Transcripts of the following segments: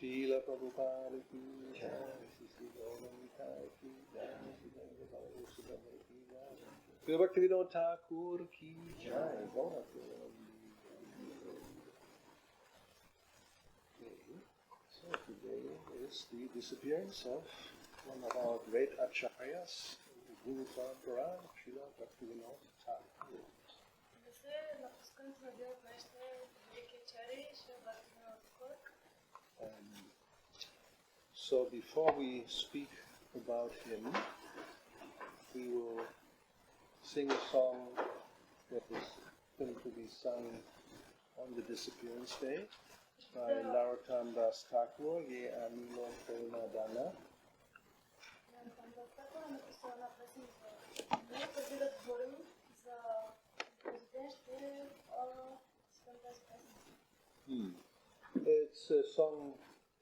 Srila Prabhupada ki jai, Sri Gauravani ki jai, Sri Bhaktivinoda Thakur ki jai, Gauravani. Okay, so today is the disappearance of one of our great acharyas, the Guru Parampara, Srila Bhaktivinoda Thakur. So before we speak about him, we will sing a song that is going to be sung on the disappearance day by Narottam Das Thakur, Ye Amilo Karuna Dana. It's a song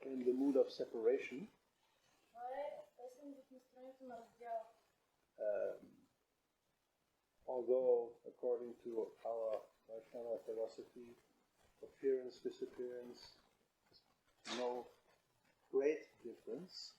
in the mood of separation. Although, according to our Vaishnava philosophy, appearance, disappearance, no great difference.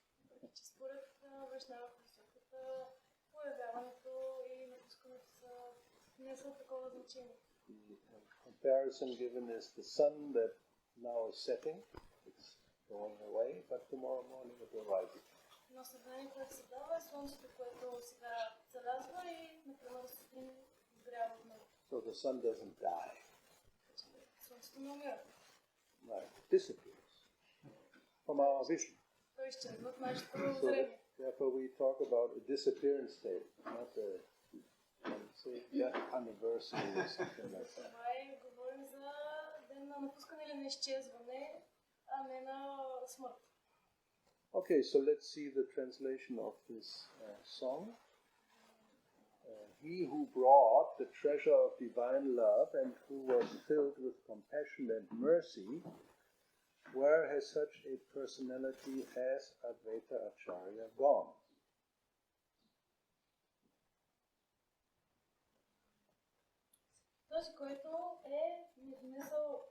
The comparison given is the sun that now is setting, it's going away, but tomorrow morning it will rise. So the sun doesn't die. Right, it disappears from our vision. So therefore we talk about a disappearance date, not a death anniversary or something like that. Okay, so let's see the translation of this song. He who brought the treasure of divine love and who was filled with compassion and mercy, where has such a personality as Advaita Acharya gone? Този, който ни донесъл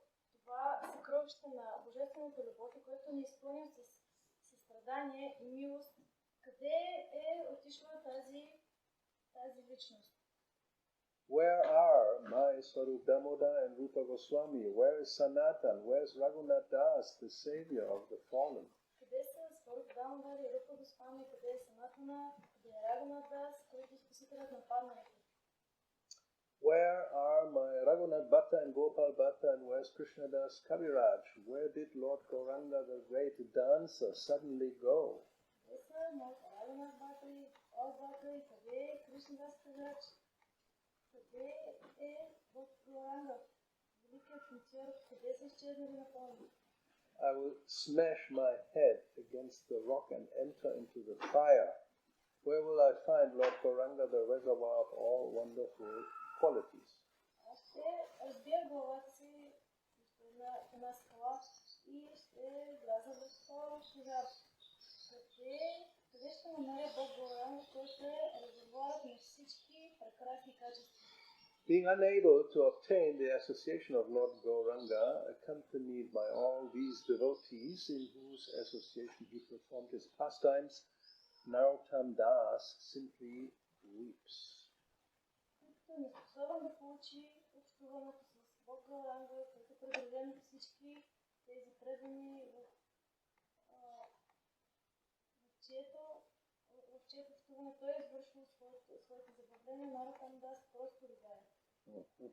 това съкровище на божествената любов, и който ни изпълнил с състрадание и милост, къде е отишла тази личност? Where are my Swarup Damoda and Rupa Goswami? Where is Sanatan? Where is Raghunath Das, the savior of the fallen? Къде са Сваруп Дамодар и Рупа Госвами? Къде е Санатана? Къде е Рагунат Дас, който е спасителят на падналите? Where are my Raghunath Bhatta and Gopal Bhatta, and where's Krishna Das Kaviraj? Where did Lord Gauranga, the great dancer, suddenly go? Къде са моите Рагунат Бхата и Гопал Бхата и къде е Кришна Дас Кавирач? Къде е Лорд Gauranga, великият танцор? Къде са изчезнали напълно? I will smash my head against the rock and enter into the fire. Where will I find Lord Gauranga, the reservoir of all wonderful qualities? Аз ще разбия главата си в една скала и ще вляза в пожар. Къде ще намеря Бог Gauranga, който е резервоарът на всички прекрасни качества? Being unable to obtain the association of Lord Gauranga, accompanied by all these devotees in whose association he performed his pastimes, Narottam Das simply weeps. Неспособен да получи общуването с Бог Gauranga, който е придружен от всички тези предани, в чието общуване той е извършил своите забавления, Наротtam Das просто ридае. Okay.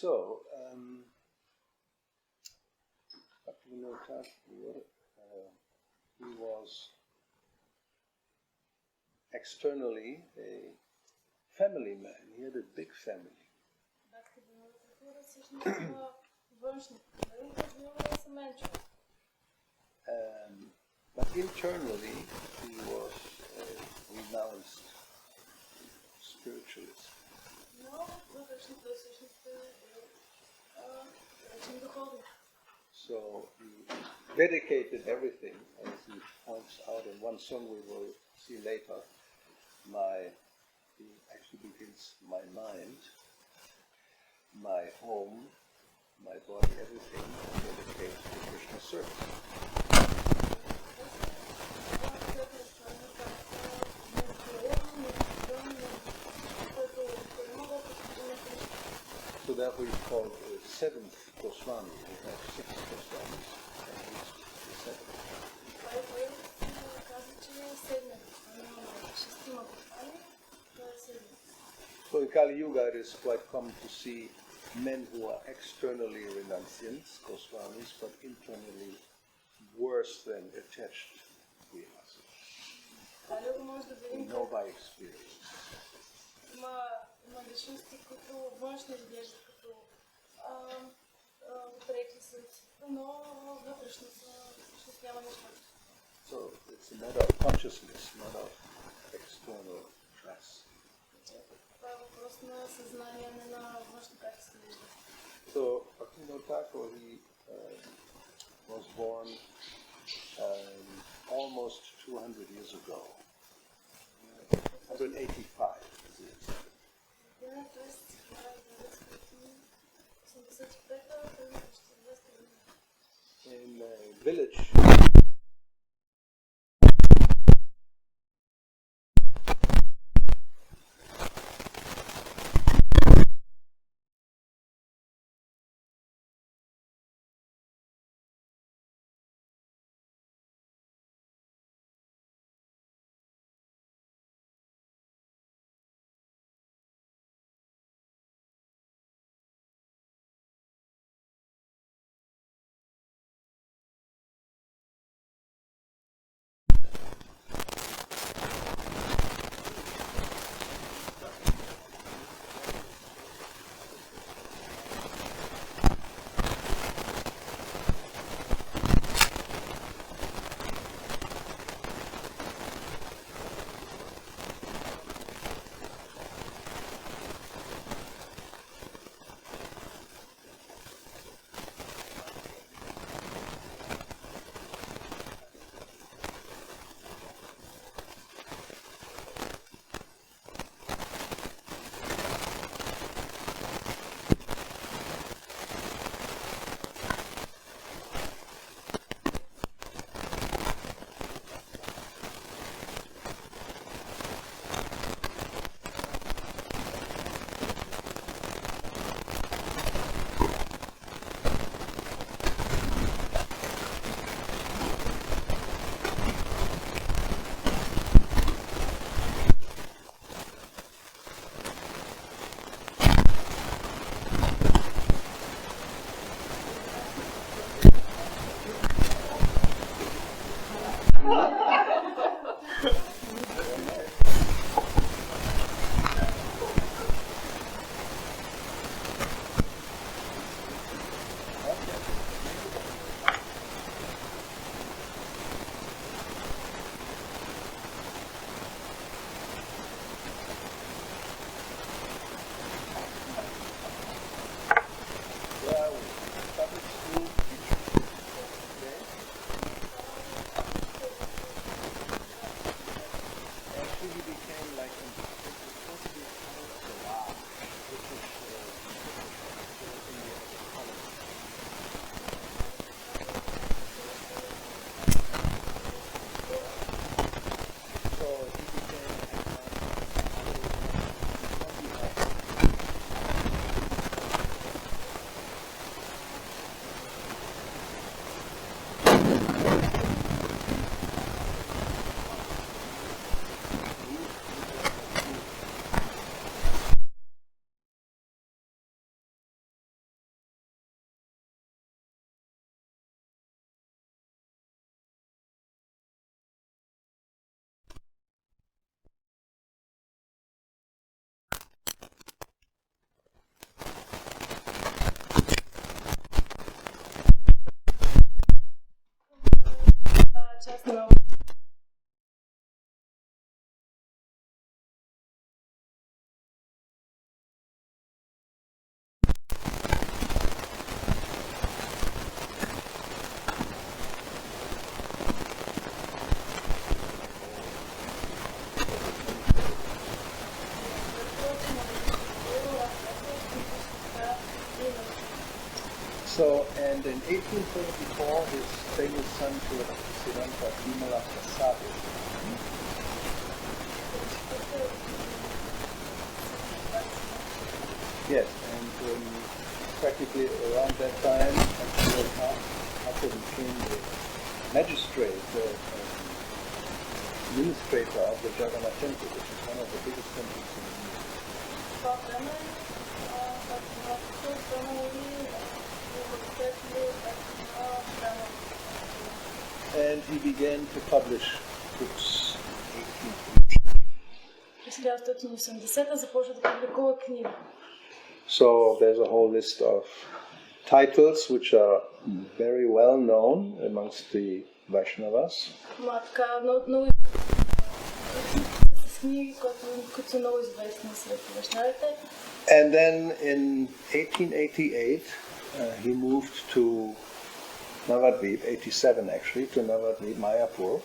So, Bhaktivinoda Thakur, he was externally a family man. He had a big family. Бхактивинода Тхакур всъщност има външно. Той бил семейен човек. But internally he was a renounced spiritualist. Но вътрешно той всъщност е речен духовник. So he dedicated everything, as he points out in one song we will see later. He actually begins my mind, my home, my body, everything dedicated to Krishna service. So therefore he's called the seventh Goswami. We have six Goswamis, and he's the seventh. So in Kali Yuga it is quite common to see men who are externally renunciants, Goswamis, but internally worse than attached Vihas. We know by experience. Има личности, които външно изглеждат като отрекли сърцето, но вътрешно всъщност няма нищо. So it's a matter of consciousness, not of external dress. Това е въпрос на съзнание, не на външно как се вижда. So Bhaktivinoda Thakur, he was born almost 200 years ago, 185. In a village And in 1824, his famous son, Siddhanta Vimala Prasad, yes, and practically around that time, after he became the magistrate, administrator of the Jagannath Temple, which is one of the biggest temples in India. And he began to publish books in 1880 започва да публикува книги. So there's a whole list of titles which are very well known amongst the Vaishnavas. And then in 1888 he moved to Navadvip, 87 actually, to Navadvip, Mayapur.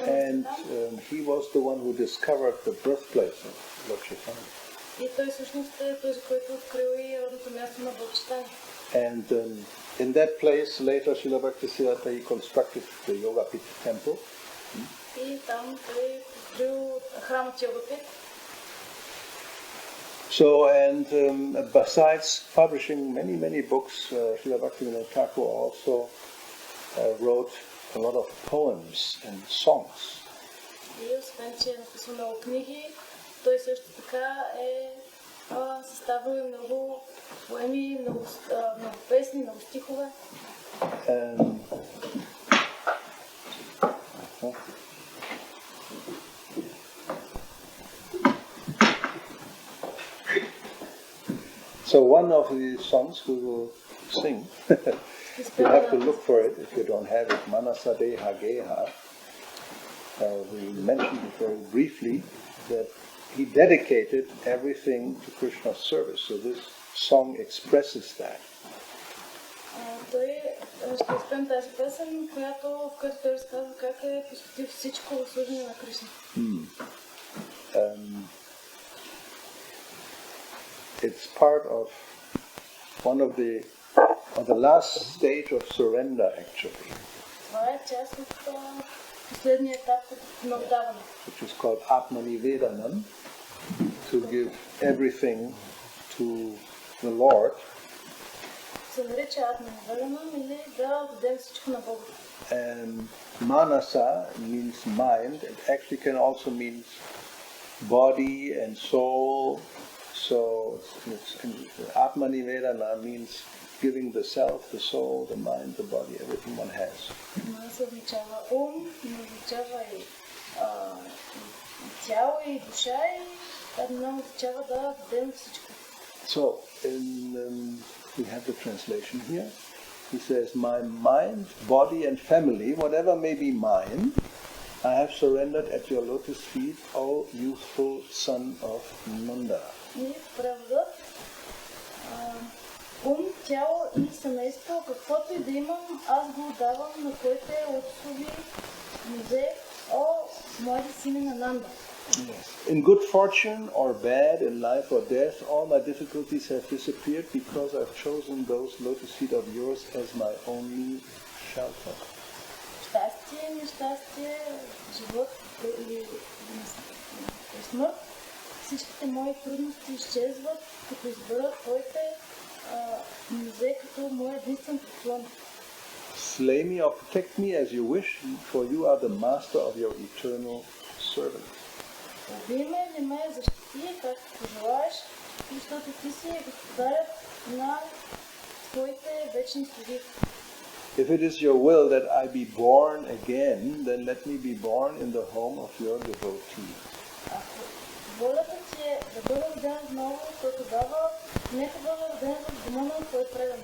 And he was the one who discovered the birthplace of Lord Chaitanya. And in that place, later Srila Bhaktisiddhanta constructed the Yogapith temple. So, and besides publishing many books, Srila Bhaktivinoda Thakur also wrote a lot of poems and songs. Той също така е съставил много поеми, много песни, много стихове. So one of these songs we will sing, you have to look for it if you don't have it, Manasadeha Geha. We mentioned it very briefly that he dedicated everything to Krishna's service. So this song expresses that. Той ще изпеем тази песен, в която той разказва как е посветил всичко в служение на Кришна. It's part of one of the last stage of surrender actually. Това е част от последния етап на отдаване. Which is called Atmanivedanam, to give everything to the Lord. Се нарича Atmanivedanam или да дадем всичко на Бога. And Manasa means mind. It actually can also mean body and soul. So Atmanivedana means giving the self, the soul, the mind, the body, everything one has. Манаса означава ум, означава и тяло, и душа, и едно означава да дадем всичко. So we have the translation here. He says, my mind, body and family, whatever may be mine, I have surrendered at your lotus feet, O youthful son of Nanda. И преводът ум, тяло и семейство, каквото и да имам, аз го отдавам на твоите лотосови нозе, о млади сине на Нанда. Yes. In good fortune or bad, in life or death, all my difficulties have disappeared because I've chosen those lotus feet of yours as my only shelter. Щастие, нещастие, живот и смърт. Всичките мои трудности изчезват, като изберат твоите нозе като мой единствен подслон. Slay me or protect me as you wish, for you are the master of your eternal servant. Убий ме или ме защити, както пожелаеш, защото ти си господарят на твоите вечни слуги. If it is your will that I be born again, then let me be born in the home of your devotee. Ако волята ти е да бъда роден отново, то тогава нека бъда роден в дома на твой предан.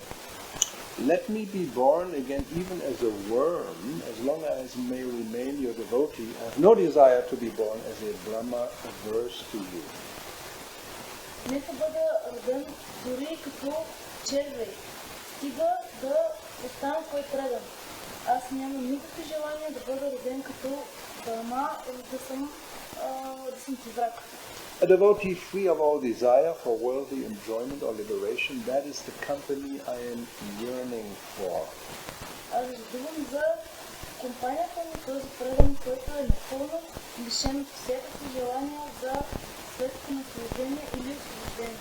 Let me be born again even as a worm, as long as I may remain your devotee. I have no desire to be born as a Brahma averse to you. Нека бъда роден дори като червей. Стига да остана твой предан. Аз нямам никакви желания да бъда роден като Брахма или да съм ти враг. A devotee free of all desire for worldly enjoyment or liberation, that is the company I am yearning for. Аз задумам за компанията на този предан, който е напълно лишен от всякакви желания за светско наслаждение или освобождение.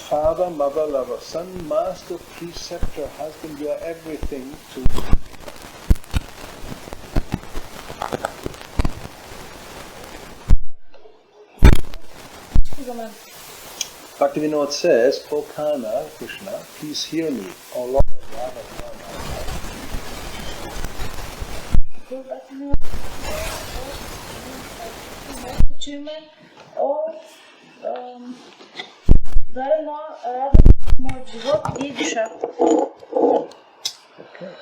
Father, mother, lover, son, master, preceptor, husband, you are everything to Bhaktivinoda says, O Kana, Krishna, please hear me. O Lord, Radha, Чуйме, о, дарено радост моят живот и душа. Okay.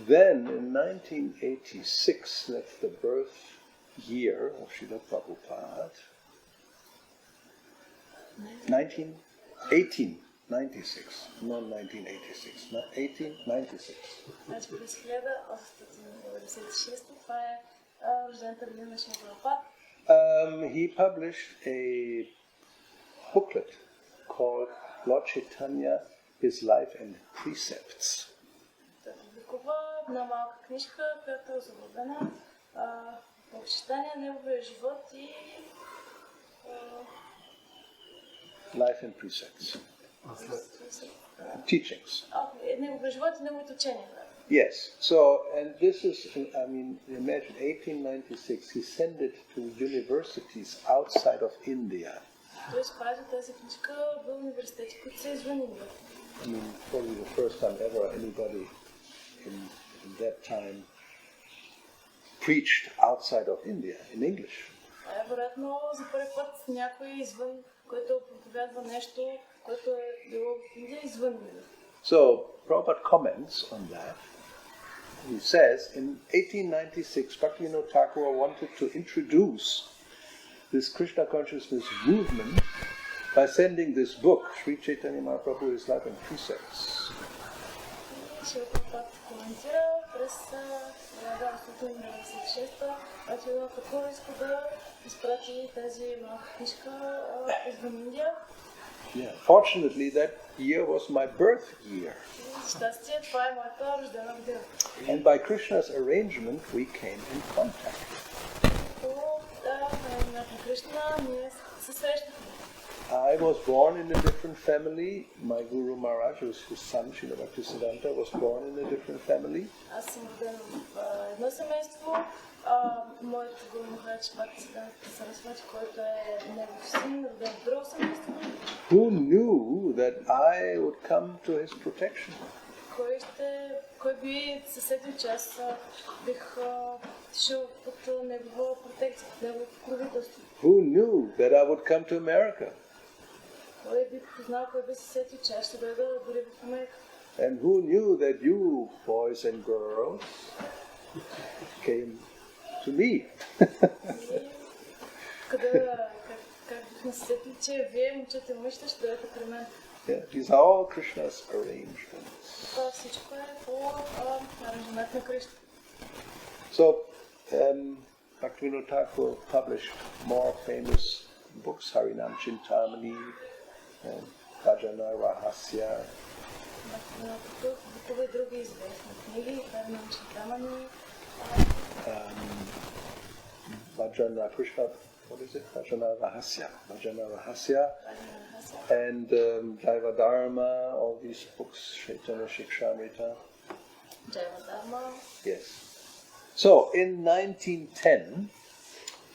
then in 1986, that's the birth year of Srila Prabhupada, 1896, not 1986, 1896. Значи през 1896 това е рождената година на Шрила Прабхупад. He published a booklet called Lord Chaitanya, His Life and Precepts. Той публикува една малка книжка, която е озаглавена Почитание на неговия живот и Life and Precepts. Teachings. Неговия живот и неговите учения. Yes. So, and this is, I mean, imagine 1896, he sent it to universities outside of India. Той изпрати тази книжка в университети, които са извън Индия. I mean, probably the first time ever anybody in that time preached outside of India in English. Вероятно, за първи път някой извън, който проповядва нещо, което е било в Индия, извън Индия. So, Prabhupada comments on that. He says, in 1896, Bhaktivinoda Thakur wanted to introduce this Krishna consciousness movement by sending this book, Sri Chaitanya Mahaprabhu, His Life and Precepts. Шрила Прабхупад коментира през 1996, Бхактивинода Тхакур иска да изпрати тази малка книжка извън Индия. Yeah, fortunately that year was my birth year. Щастие, това е моята рождена година. And by Krishna's arrangement we came in contact. I was born in a different family. My Guru Maharaj, who was his son, Srila Bhaktisiddhanta, was born in a different family. Аз съм роден в едно семейство. Моят Гуру Махарадж Бхактисиданта Сарасвати, който е негов син, роден в друго семейство. Who knew that I would come to his protection? Кой би се сетил, че аз бих шел под негова протекция, под негово покровителство? Who knew that I would come to America? Кой би познал, кой би се сетил, че аз ще дойда дори в Америка? And who knew that you, boys and girls, came to me? Как бихме се сетили, че вие, момчета и момичета, ще дойдете при мен? Yeah, these are all Krishna's arrangements. Това всичко е по аранжимент на Кришна. So, Bhaktivinoda Thakur published more famous books, Harinam Chintamani, Bhajana Rahasya. Бхактивинода Тхакур публикува и други известни книги, Harinam Chintamani, Bhajana Krishna, what is it? Bhajana Rahasya. And Jaiva Dharma, all these books, Chaitanya Shikshamrita. Jaiva Dharma. Yes. So, in 1910,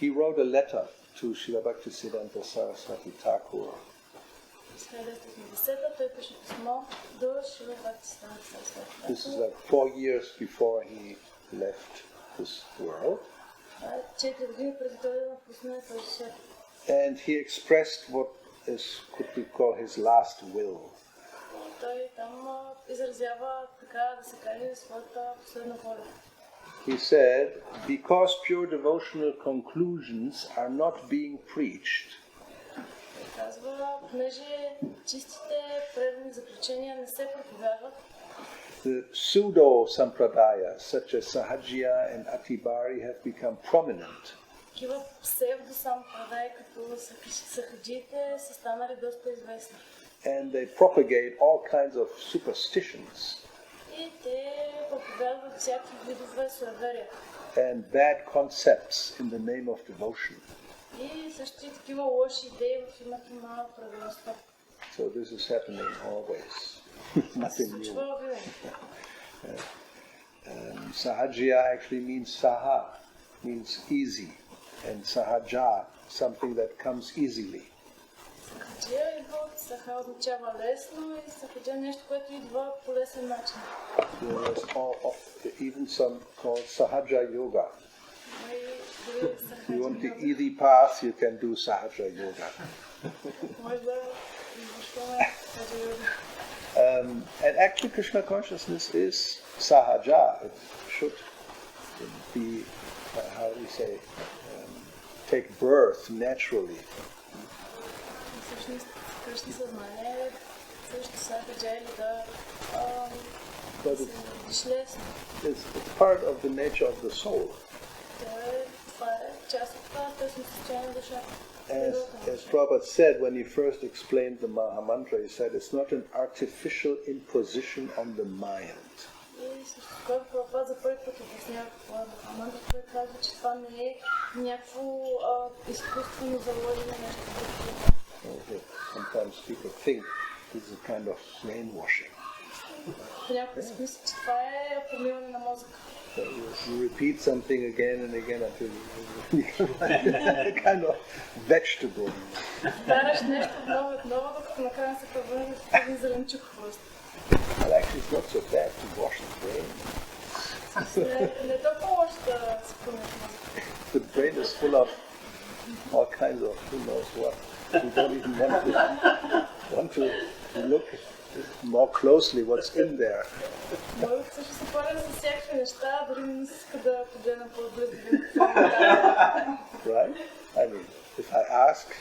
he wrote a letter to Srila Bhaktisiddhanta Saraswati Thakur. This is like 4 years before he left this world. And he expressed what could be called his last will. He said, because pure devotional conclusions are not being preached, the pseudo-sampradaya, such as Sahajya and Atibari, have become prominent. And they propagate all kinds of superstitions and bad concepts in the name of devotion. So this is happening always. Nothing new. Sahajya actually means saha, means easy, and sahaja, something that comes easily. There's even some called sahaja yoga. If you want the easy path, you can do sahaja yoga. And actually Krishna consciousness is sahaja. It should be, how do you say, take birth naturally. But it's part of the nature of the soul. As Prabhupada said when he first explained the Maha Mantra, he said it's not an artificial imposition on the mind. Sometimes people think this is a kind of brainwashing. So you repeat something again and again until you become a kind of vegetable. Well, actually, it's not so bad to wash the brain. The brain is full of all kinds of who knows what. We don't even want to look more closely what's in there. Right? I mean, if I ask,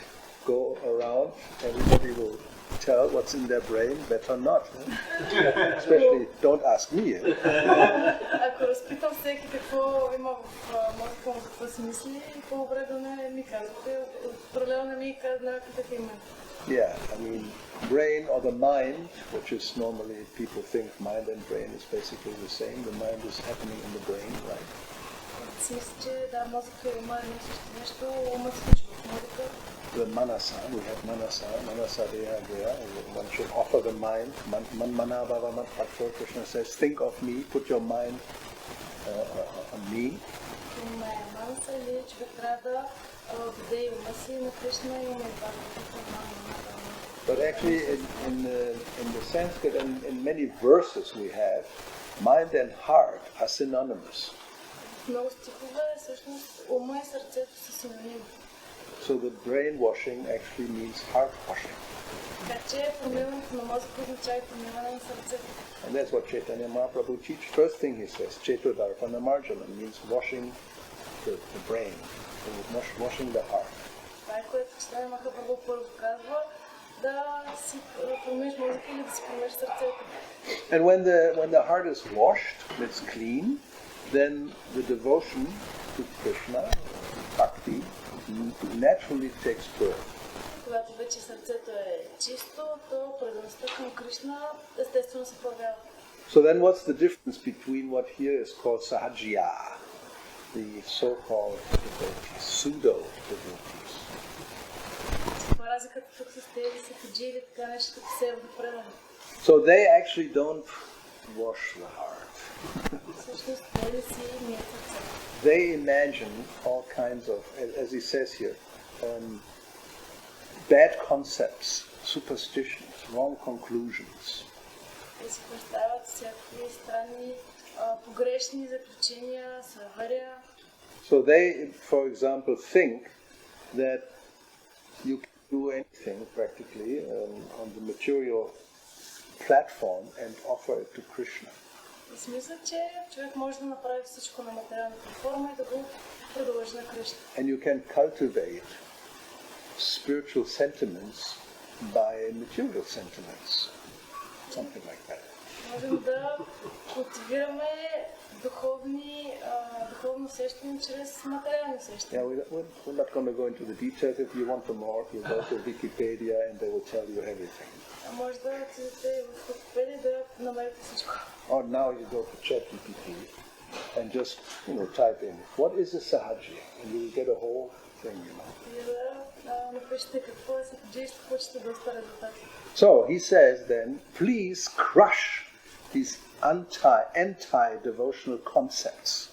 go around, everybody will tell what's in their brain, better not. Especially, don't ask me. Ако разпитам всеки какво има в мозъка му, какво си мисли, по-добре да не ми казвате. Определено не ми казвате име. Yeah, I mean, brain or the mind, which is normally people think mind and brain is basically the same. The mind is happening in the brain, right? The manasa, we have manasa deha gaya. One should offer the mind. Mana bhava mat patro. Krishna says, think of me, put your mind on me. But actually, in the Sanskrit, in many verses we have, mind and heart are synonymous. So the brainwashing actually means heart washing. And that's what Chaitanya Mahaprabhu teaches. First thing he says, Chetodarpana Marjana, means washing the brain, washing the heart. And when the heart is washed, it's clean, then the devotion to Krishna, Bhakti, naturally takes birth. So then what's the difference between what here is called Sahajya, the so-called devotees, pseudo-devotees? So they actually don't wash the heart. They imagine all kinds of, as he says here, bad concepts, superstitions, wrong conclusions. So they, for example, think that you can do anything practically on the material platform and offer it to Krishna. And you can cultivate spiritual sentiments by material sentiments, something like that. Yeah, we're not going to go into the details. If you want to more, you go to Wikipedia and they will tell you everything. Or now you go to ChatGPT and just type in what is a sahaji, and you will get a whole thing. So he says then, please crush these anti-devotional concepts.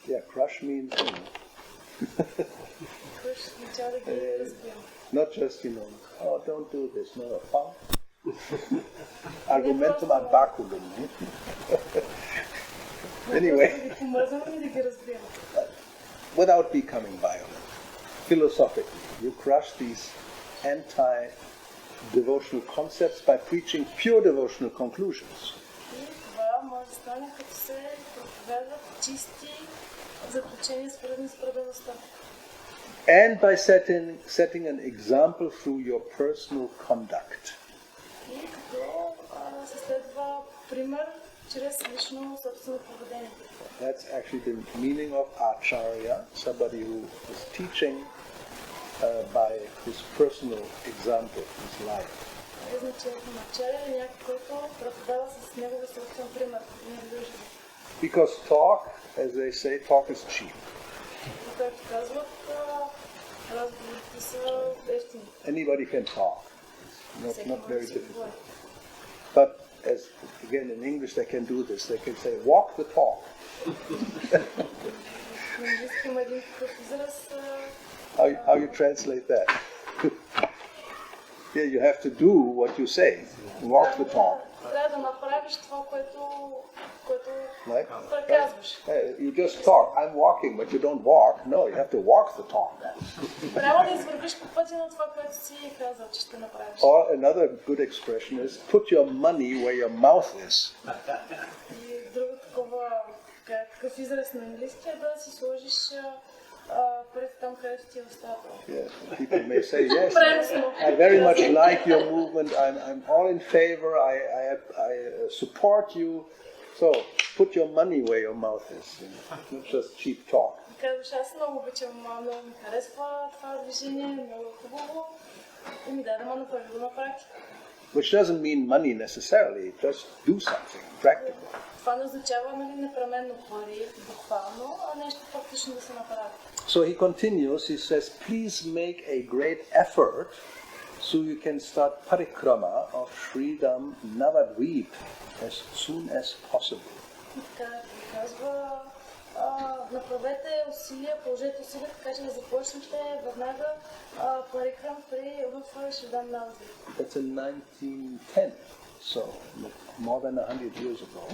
Yeah, crush means not just oh, don't do this, no, Argumentum ad baculum. Anyway, without becoming violent, philosophically, you crush these anti-devotional concepts by preaching pure devotional conclusions. And by setting an example through your personal conduct. That's actually the meaning of acharya, somebody who is teaching by his personal example, his life. Because talk, as they say, talk is cheap. Anybody can talk. It's not very difficult. But as again in English they can do this. They can say, walk the talk. How you translate that? Yeah, you have to do what you say. Walk the talk. Like? You just talk. I'm walking, but you don't walk. No, you have to walk the talk. Or another good expression is, put your money where your mouth is. Yes, people may say, yes, I very much like your movement, I'm all in favor, I support you, so put your money where your mouth is, not just cheap talk. Which doesn't mean money necessarily, just do something practical. So he continues, he says, please make a great effort so you can start parikrama of Sridham Navadvip as soon as possible. Направете усилия, положете усилия, така че да започнете веднага парикрам в Шридам Навадвип. That's in 1910, so more than 100 years ago.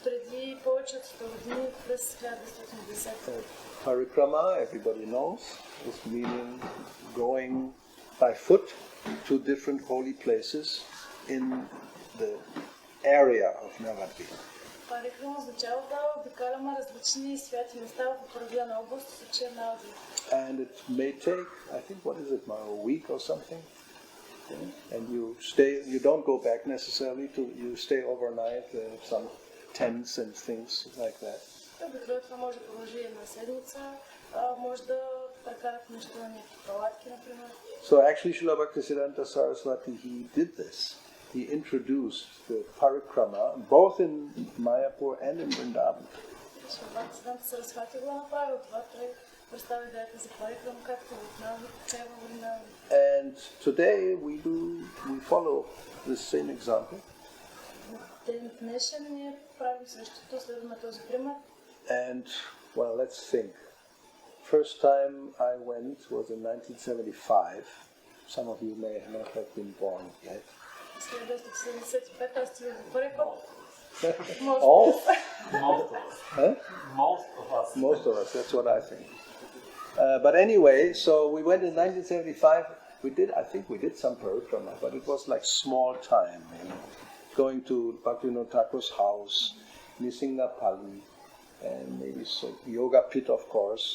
Преди повече от 100 години, през 1910. Parikrama, everybody knows, is meaning going by foot to different holy places in the area of Navadvip. Парикрам означава да обикаляме различни святи места в определена област, в случая Навадвип. And it may take, I think, what is it, a week or something? Yeah. And you don't go back necessarily, you stay overnight, some tents and things like that. Обикновено това може да продължи една седмица, може да прекарат нещо на някакви палатки, например. So actually Srila Bhaktisiddhanta Saraswati, he did this. He introduced the parikrama both in Mayapur and in Vrindavan. Srila Bhaktisiddhanta Saraswati го направил това, той представи идеята за парикрам, както в Навадвип, така и във Вриндаван. And today we follow the same example. Днешен ние правим същото, следваме този пример. And, well, let's think. First time I went was in 1975. Some of you may not have been born yet. Most of us, that's what I think. But anyway, so we went in 1975. I think we did some parikrama, but it was like small time, going to Bhaktivinoda Thakur's house, Nisingapalli, and maybe Yoga Pit, of course,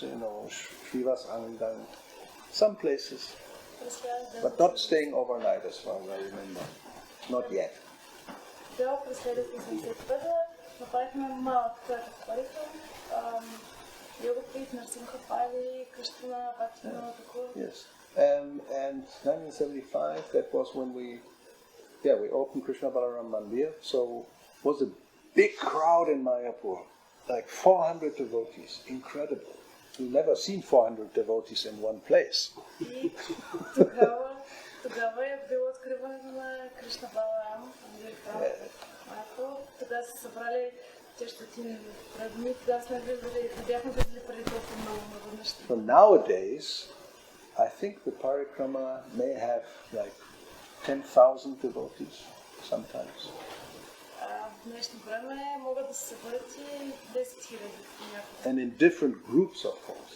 Srivas Anandang, some places, but not staying overnight as far as I remember, not yet. Yes, and 1975, that was when we opened Krishna Balaram Mandir, so it was a big crowd in Mayapur, like 400 devotees, incredible. We've never seen 400 devotees in one place. Тогава е било откриването на Кришна Баларам Манdir в Майапур. Тогава са събрали тещотини предни, тогава сме виждали, не бяхме виждали преди толкова много наведнъж. So nowadays, I think the parikrama may have like 10,000 devotees sometimes. в днешно време могат да се съберат и 10 000 някъде. And in different groups, of course.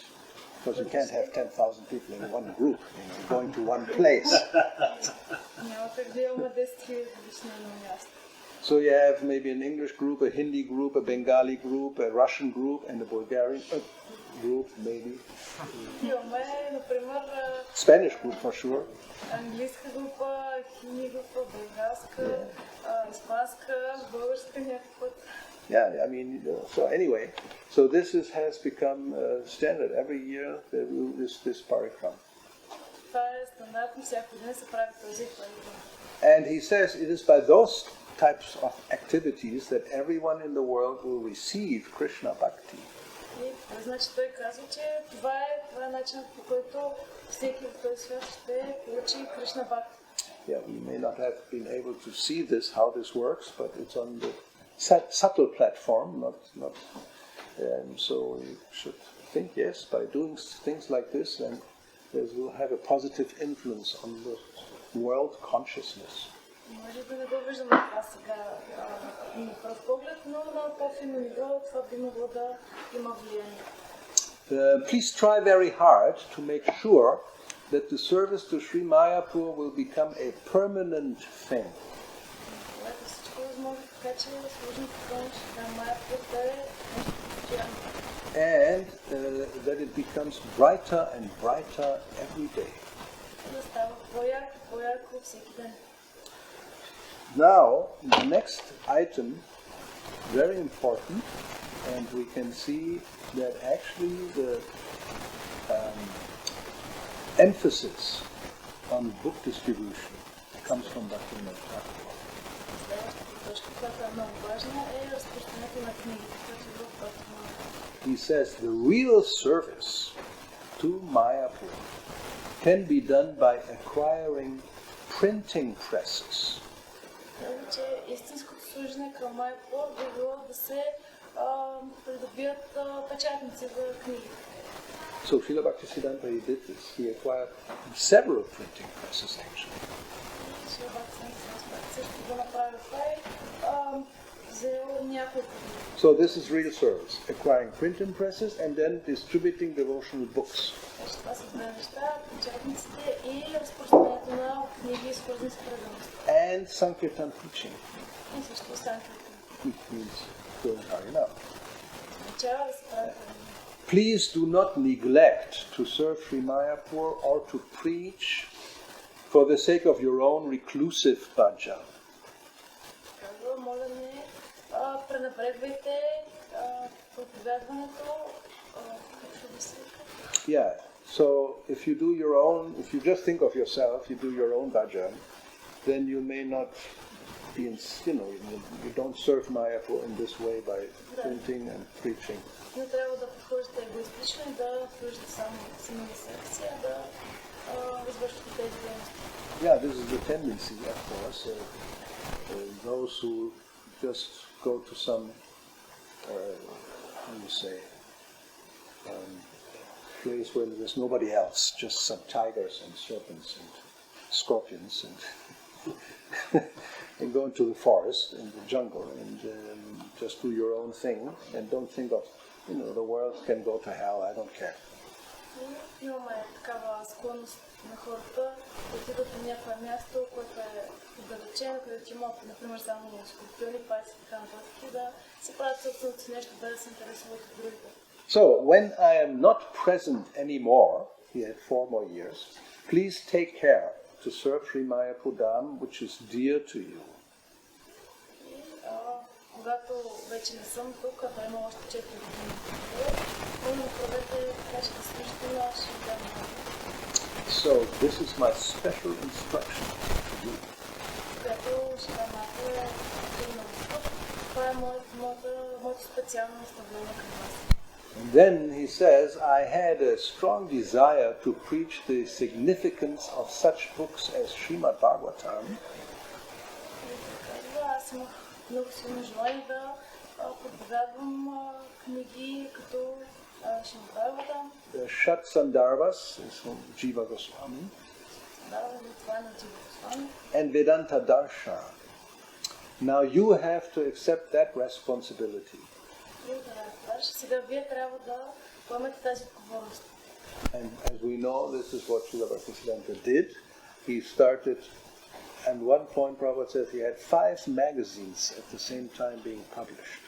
Because you can't have 10,000 people in one group, going to one place. Няма как да имаме 10 000 души на едно място. So you have maybe an English group, a Hindi group, a Bengali group, a Russian group, and a Bulgarian group, maybe. Имаме, например, Spanish group for sure. английска група, хинди група, българска, испанска, българска някаква. Yeah, I mean, so anyway, so has become standard. Every year there is this parikram. Това е стандартно, всяко ден се прави този парикрам. And he says it is by those types of activities that everyone in the world will receive Krishna Bhakti. И значи той казва, че това е начинът, по който всеки в този свят ще получи Кришна Бхакти. Yeah, we may not have been able to see this, how this works, but it's on the subtle platform, not. So we should think, yes, by doing things like this, then this will have a positive influence on the world consciousness. Може да не го виждаме това сега на пръв поглед, но на по-финно ниво това би могло да има влияние. Please try very hard to make sure that the service to Sri Mayapur will become a permanent thing. And that it becomes brighter and brighter every day. Now, the next item, very important, and we can see that actually the emphasis on book distribution comes from Bhaktivinoda. He says the real service to Mayapur can be done by acquiring printing presses. Истинското служене към Майапур би било да се придобият печатници за книги. So Srila Bhaktisiddhanta, he did this. He acquired several printing presses actually. So this is real service, acquiring printing presses and then distributing devotional books. And Sankirtan preaching. Which means going high enough. Please do not neglect to serve Sri Mayapur or to preach for the sake of your own reclusive bhaja. Yeah, so if you just think of yourself, you do your own bhajan, then you may not be in, you don't serve Mayapur in this way by printing and preaching. Yeah, this is the tendency, of course. Those who just go to some, place where there's nobody else, just some tigers and serpents and scorpions, and and go into the forest, in the jungle, and just do your own thing, and don't think of, the world can go to hell, I don't care. Имаме такава склонност на хората да отидат на някое място, което е отдалечено, където има, например, само скорпиони, пайци и така нататък, и да се правят собственото си нещо, без да се интересуват от другите. So, when I am not present anymore, he had 4 more years, please take care to serve Sri Mayapur Dham, which is dear to you. Когато вече не съм тук, а има още 4 години, пълно правете така, че да служите на Шри Mayapur. So, this is my special instruction to you. Когато Шри Mayapur е трудно възпът, това е моето специално наставление към вас. And then he says, I had a strong desire to preach the significance of such books as Srimad Bhagavatam. Аз имах много силно желание да проповядвам книги като Шримад Бхагаватам. The Shat Sandarbhas is from Jiva Goswami. And Vedanta Darshan. Now you have to accept that responsibility. Сега вие трябва да поемете тази отговорност. And as we know, this is what Srila Bhaktisiddhanta did. He started, at one point Prabhupada says he had 5 magazines at the same time being published.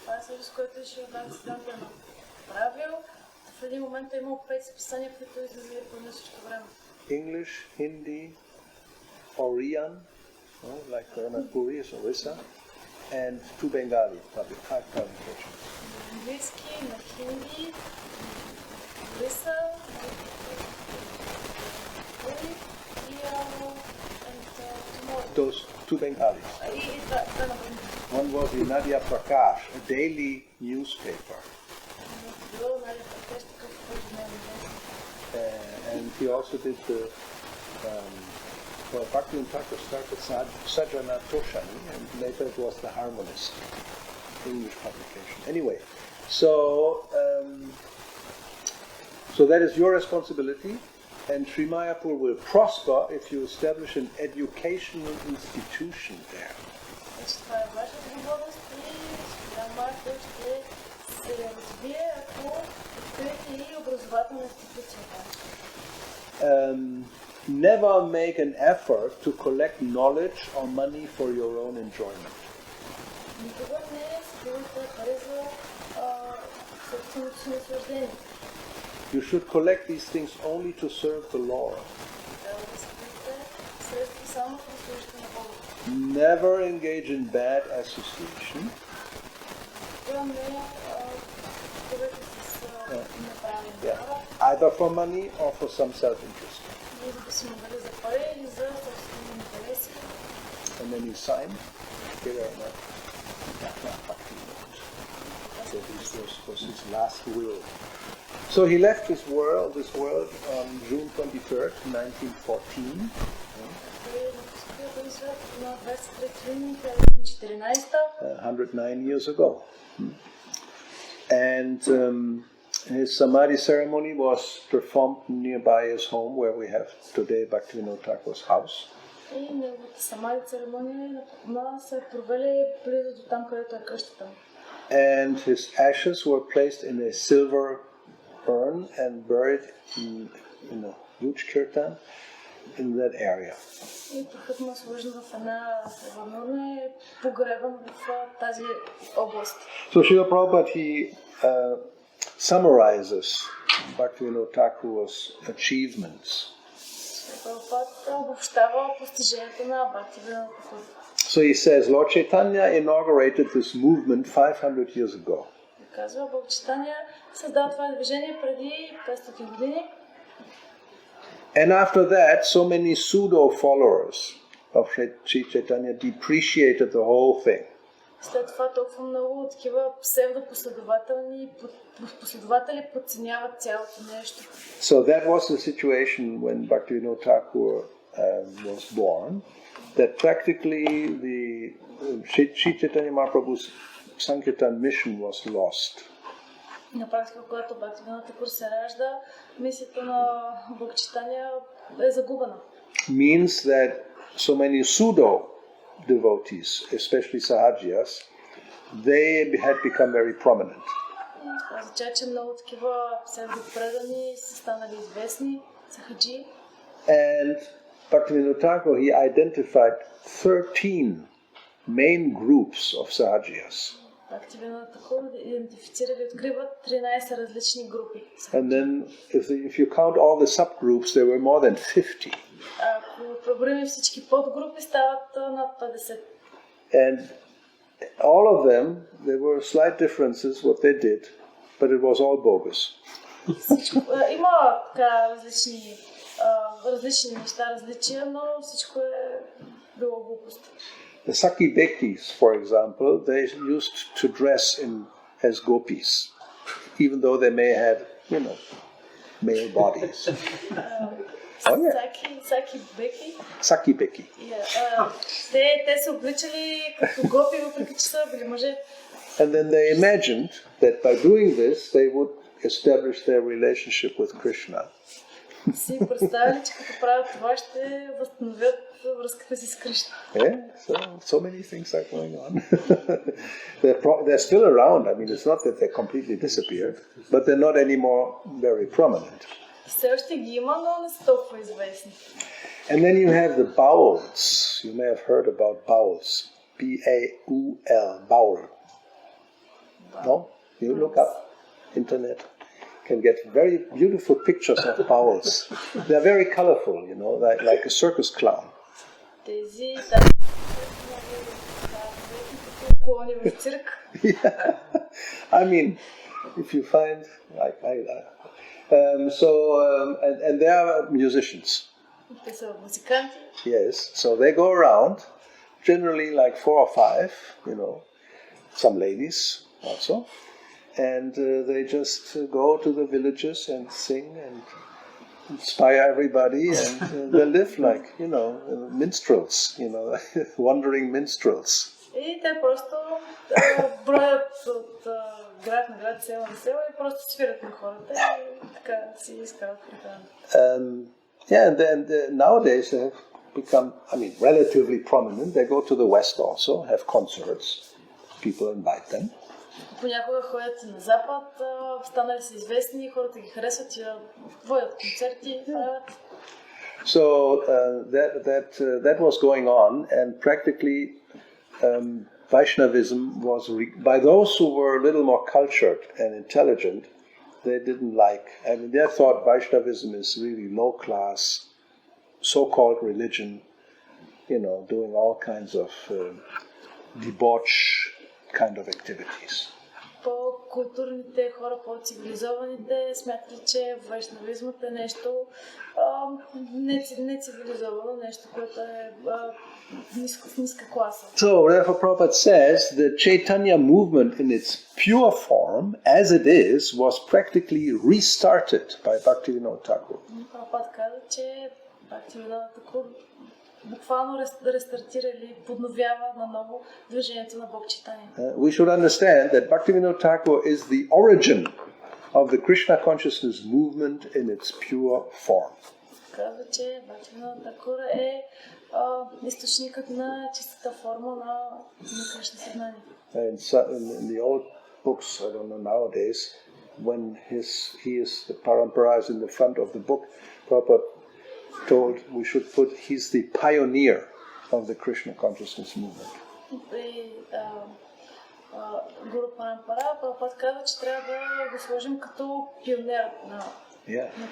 Това е също, с което Шрила Бхактисиданта е направил. В един момент е имал 5 списания, които излизали по едно същото време. English, Hindi, Oriyan, like Puri, Orissa, and 2 Bengali, 5 publications. Английски, на хинди, Ориса, Puri и Those 2 Bengalis. и два на Бенгали. One was the Nadia Prakash, a daily newspaper. And he also did the Bhaktivinoda started Sajjana Toshani, and later it was the Harmonist, English publication. Anyway, so that is your responsibility, and Sri Mayapur will prosper if you establish an educational institution there. Това е ваша отговорност и Mayapur ще се развие, ако откриете и образователна институция. Never make an effort to collect knowledge or money for your own enjoyment. Никога не събирате пари за собственото си наслаждение. You should collect these things only to serve the Lord. Трябва да събирате средства само за да служите на Бога. Never engage in bad association. Това не е човека с неправилни хора. Either for money or for some self-interest. Независимо дали за пари или за собствени интереси. And then you sign. So this was his last will. So he left this world on June 23rd, 1914. 109 years ago. And his samadhi ceremony was performed nearby his home, where we have today Bhaktivinoda Thakur's house. И неговата самади церемония се провели близо до там, където е къщата. And his ashes were placed in a silver urn and buried in a huge kirtan in that area. И прахът му е сложен в една сървърна урна и погребан в тази област. So Srila Prabhupada, he summarizes Bhaktivinoda Thakur's achievements. Прабхупад обобщава постижението на Бхактивинода Тхакур. So he says, Lord Chaitanya inaugurated this movement 500 years ago. Казва, Бог Чайтания създава това движение преди 500 години. And after that, so many pseudo-followers of Sri Chaitanya depreciated the whole thing. След това толкова много такива псевдопоследователи подценяват цялото нещо. So that was the situation when Bhaktivinoda Thakur was born, that practically the Sri Chaitanya Mahaprabhu's Sankirtan mission was lost. На практика, когато Бхактивинода Тхакур се ражда, мисията на Бог Чайтания е загубена. Means that so many pseudo-devotees, especially sahajiyas, they had become very prominent. Това означава, че много такива псевдопредани са станали известни, сахаджи. And Bhaktivinoda Thakur, he identified 13 main groups of sahajiyas. Бхактивинода Тхакур идентифицира и открива 13 различни групи. And then if you count all the subgroups, there were more than 50. Ако преброим всички подгрупи, стават над 50. And all of them, there were slight differences what they did, but it was all bogus. Има така различни неща, различия, но всичко е било глупост. The Sakhi Bhaktis, for example, they used to dress as gopis, even though they may have, male bodies. Sakhi Bhakti. Те се обличали като гопи, въпреки че са били мъже. And then they imagined that by doing this, they would establish their relationship with Krishna. Си представили, че като правят това ще възстановят връзката си с Кришна. Yeah, so many things are going on. They're still around. I mean, it's not that they completely disappeared, but they're not anymore very prominent. Все още ги има, но не са толкова известни. And then you have the bowels. You may have heard about bowels. B-A-U-L, bowel. No? You look up internet. Can get very beautiful pictures of bowels. They're very colorful, you know, like a circus clown. Yeah. I mean, if you find and they are musicians. Yes, so they go around, generally like 4 or 5, you know, some ladies also. And they just go to the villages and sing and inspire everybody, and they live like, you know, minstrels, you know, wandering minstrels. И те просто броят от град на град, село на село и просто свират на хората и така си изкарат прехрана. Yeah, and then nowadays they have become, I mean, relatively prominent. They go to the West also, have concerts. People invite them. Понякога ходят на Запад, станали са известни, хората ги харесват и водят концерти. So that was going on, and practically Vaishnavism was, by those who were a little more cultured and intelligent, they didn't like. I mean, they thought Vaishnavism is really low class, so-called religion, you know, doing all kinds of debauch kind of activities. По-културните хора, по-цивилизованите смятали, че вайшнавизмът е нещо нецивилизовано, нещо, което е ниска класа. So, therefore, Prabhupada says the Chaitanya movement in its pure form, as it is, was practically restarted by Bhaktivinoda Thakur. Прабхупад каза, че Бхактивинода Тхакур буквално рестартира или подновява наново движението на Бог Чайтания. We should understand that Bhaktivinoda Thakur is the origin of the Krishna consciousness movement in its pure form. Казва, че Бхактивинода Тхакур е източникът на чистата форма на Кришна съзнание. In the old books, I don't know nowadays, when he is the parampara is in the front of the book, Prabhupada told we should put he's the pioneer of the Krishna consciousness movement. Гуру Парампара, Прабхупад казва, че трябва да го сложим като пионер на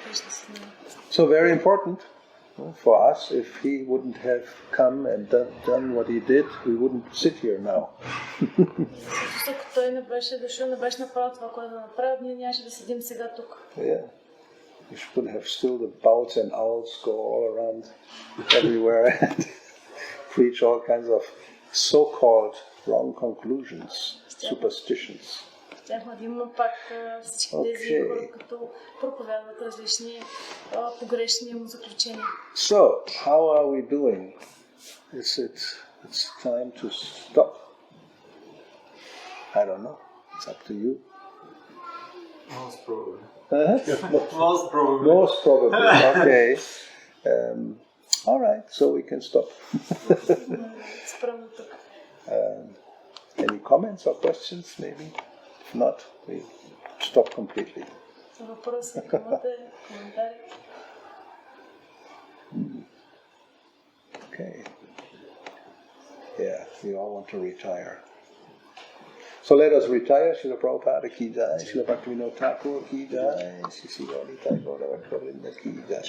Кришна съзнание. So very important for us. If he wouldn't have come and done what he did, we wouldn't sit here now. Ако той не беше дошъл, не беше направил това, което да направи, ние нямаше да седим сега тук. Yeah. We should have still the bouts and owls go all around everywhere and preach all kinds of so-called wrong conclusions, superstitions. Щяхме да има пак всички тези хора, като проповядват различни погрешни му заключения. So, how are we doing? It's time to stop. I don't know. It's up to you. Most probably. Most probably. Most probably. Okay. All right. So we can stop. Any comments or questions? Maybe. If not, we stop completely. Въпроси, коментари. Okay. Yeah, we all want to retire. So let us retire. Srila Prabhupada ki jai, Srila Bhaktivinoda Thakur ki jai, Srila Gauri Thakur ki jai.